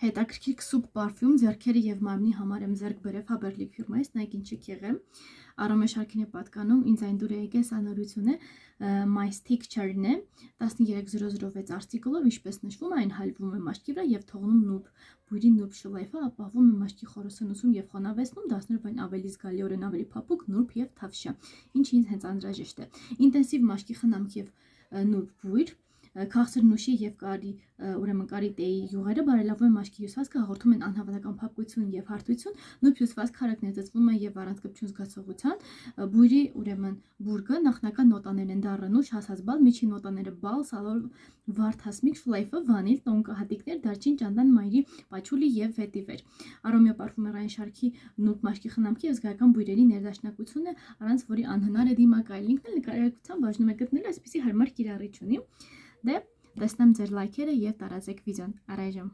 հետաքրքիր քսուկ պարֆյում ձեռքերի եւ մարմնի համար եմ ձեռք բերել Faberlic ֆիրմայից, նայեք ինչի եղեմ։ Արոմե շարքին է պատկանում, ինձ այն դուր է եկել, սա նորություն է, My Stick Cherry-ն է, 13006 արտիկլով, ինչպես նշվում է, այն հալվում է մաշկի վրա եւ թողնում նուրբ բույրի նուրբ շլայֆը ապահովում է մաշկի խորասնուցում եւ խոնավեցնում, դարձնելով այն ավելի զգալիորեն ավելի փափուկ, նուրբ եւ թավշյա, ինչը ինձ հենց անհրաժեշտ է։ Ինտենսիվ մաշկի խնամք եւ նուրբ բույր, քաղցր նուշի եւ կարի տեի յուղերը բարելավում են մաշկի հյուսվածքը, հաղորդում են անհավանական փափկություն եւ հարթություն, նուրբ հյուսվածք քարակն ներծծվում է եւ առանց կպչուն զգացողության, բույրի բուրգը նախնական նոտաներն են դառը նուշ, հասած բալ, միջին նոտաները բալ, սալոր, վարդ հասմիկ, ֆլեյֆը, վանիլ, տոնկա հատիկներ, դարչին, ճանդան, մայրի, պաչուլի եւ վետիվեր։ Արոմյո պարֆումերային շարքի նուրբ մաշկի խնամքի եւ զգայական բույրերի ներդաշնակություն է, առանց որի անհնար է դիմակայել։ Լինքն էլ նկարագրության բաժնում է գտնել, այսպեսի հարմար կիրառիչ ունի։ Դե տեսնեմ ձեր լայքերը եւ տարածեք վիդեոն։ Առայժմ